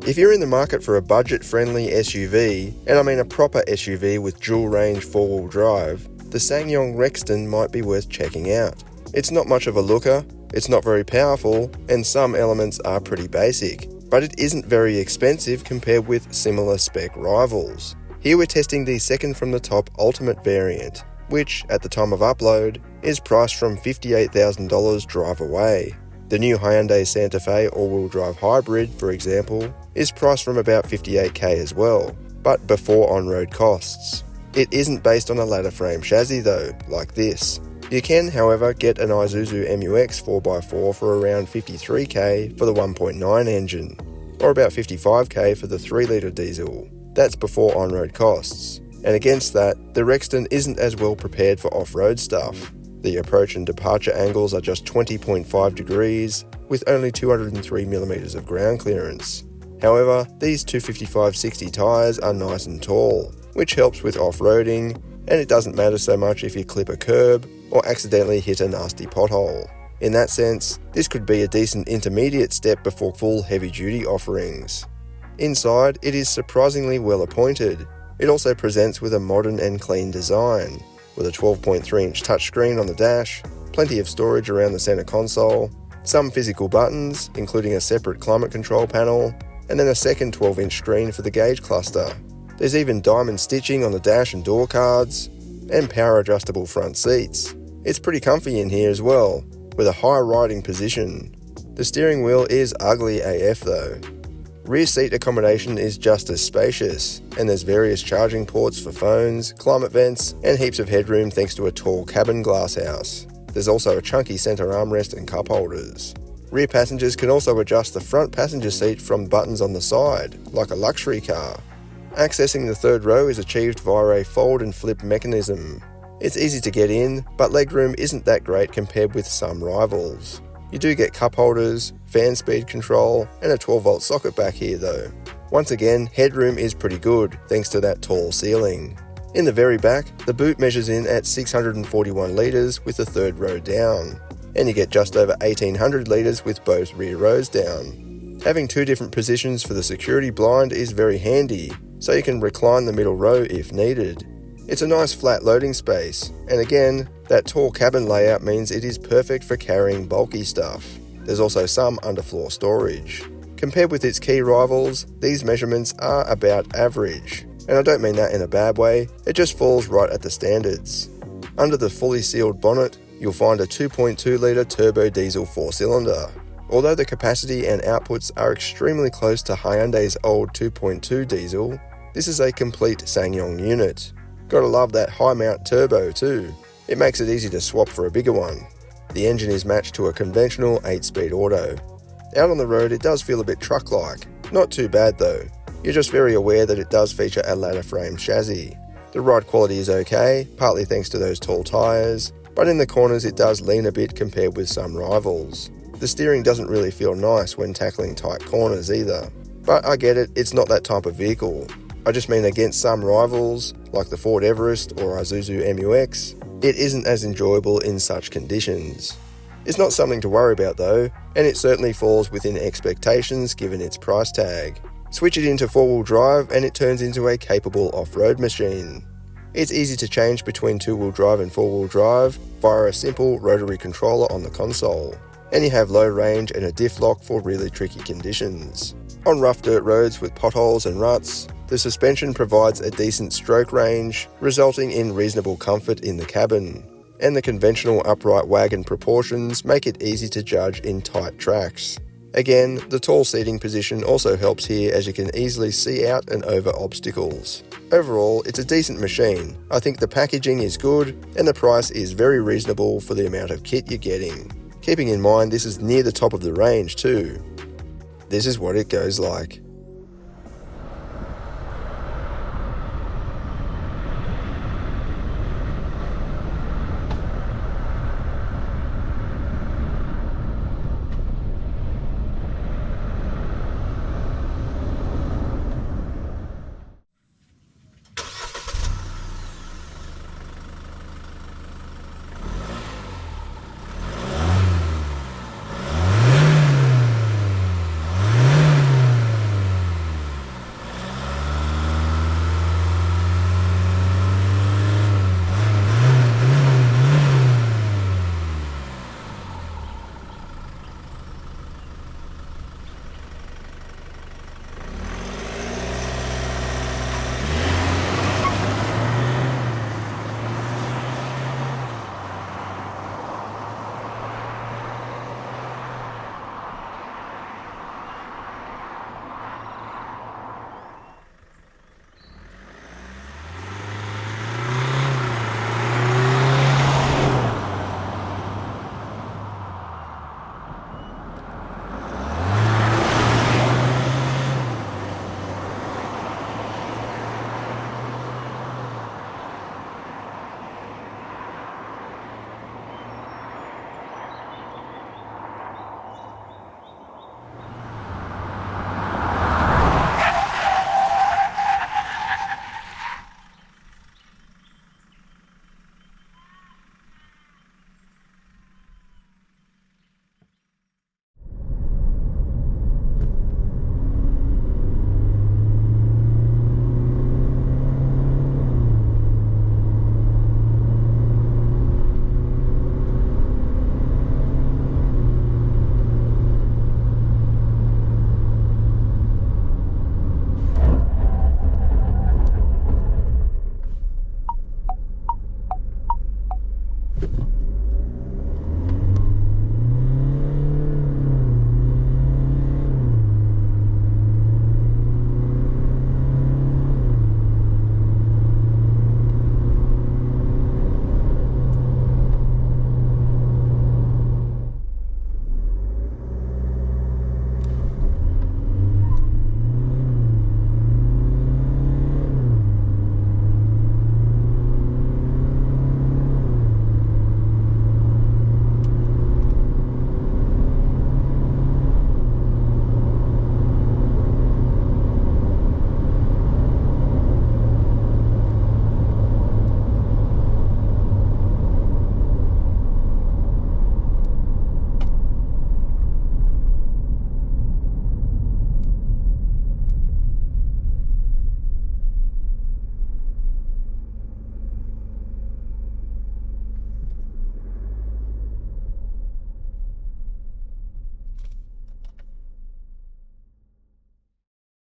If you're in the market for a budget-friendly SUV, and I mean a proper SUV with dual-range four-wheel drive, the SsangYong Rexton might be worth checking out. It's not much of a looker, it's not very powerful, and some elements are pretty basic, but it isn't very expensive compared with similar spec rivals. Here we're testing the second from the top Ultimate variant, which, at the time of upload, is priced from $58,000 drive away. The new Hyundai Santa Fe all-wheel drive hybrid, for example, is priced from about $58,000 as well, but before on-road costs. It isn't based on a ladder frame chassis though, like this. You can, however, get an Isuzu MU-X 4x4 for around $53,000 for the 1.9 engine, or about $55,000 for the 3-litre diesel. That's before on-road costs. And against that, the Rexton isn't as well prepared for off-road stuff. The approach and departure angles are just 20.5 degrees, with only 203mm of ground clearance. However, these 255/60 tyres are nice and tall, which helps with off-roading, and it doesn't matter so much if you clip a curb or accidentally hit a nasty pothole. In that sense, this could be a decent intermediate step before full heavy-duty offerings. Inside, it is surprisingly well appointed. It also presents with a modern and clean design, with a 12.3-inch touchscreen on the dash, plenty of storage around the center console, some physical buttons, including a separate climate control panel, and then a second 12-inch screen for the gauge cluster. There's even diamond stitching on the dash and door cards, and power-adjustable front seats. It's pretty comfy in here as well, with a high riding position. The steering wheel is ugly AF though. Rear seat accommodation is just as spacious, and there's various charging ports for phones, climate vents, and heaps of headroom thanks to a tall cabin glasshouse. There's also a chunky centre armrest and cup holders. Rear passengers can also adjust the front passenger seat from buttons on the side, like a luxury car. Accessing the third row is achieved via a fold and flip mechanism. It's easy to get in, but legroom isn't that great compared with some rivals. You do get cup holders, fan speed control, and a 12-volt socket back here though. Once again, headroom is pretty good, thanks to that tall ceiling. In the very back, the boot measures in at 641 litres with the third row down, and you get just over 1800 litres with both rear rows down. Having two different positions for the security blind is very handy, so you can recline the middle row if needed. It's a nice flat loading space, and again, that tall cabin layout means it is perfect for carrying bulky stuff. There's also some underfloor storage. Compared with its key rivals, these measurements are about average, and I don't mean that in a bad way, it just falls right at the standards. Under the fully sealed bonnet, you'll find a 2.2-litre turbo diesel 4-cylinder. Although the capacity and outputs are extremely close to Hyundai's old 2.2 diesel, this is a complete SsangYong unit. Gotta love that high mount turbo too. It makes it easy to swap for a bigger one. The engine is matched to a conventional 8-speed auto. Out on the road it does feel a bit truck-like. Not too bad though. You're just very aware that it does feature a ladder frame chassis. The ride quality is okay, partly thanks to those tall tyres, but in the corners it does lean a bit compared with some rivals. The steering doesn't really feel nice when tackling tight corners either. But I get it, it's not that type of vehicle. I just mean against some rivals, like the Ford Everest or Isuzu MU-X, it isn't as enjoyable in such conditions. It's not something to worry about though, and it certainly falls within expectations given its price tag. Switch it into 4-wheel drive and it turns into a capable off-road machine. It's easy to change between 2-wheel drive and 4-wheel drive via a simple rotary controller on the console, and you have low range and a diff lock for really tricky conditions. On rough dirt roads with potholes and ruts, the suspension provides a decent stroke range, resulting in reasonable comfort in the cabin, and the conventional upright wagon proportions make it easy to judge in tight tracks. Again, the tall seating position also helps here as you can easily see out and over obstacles. Overall, it's a decent machine. I think the packaging is good, and the price is very reasonable for the amount of kit you're getting. Keeping in mind this is near the top of the range too. This is what it goes like.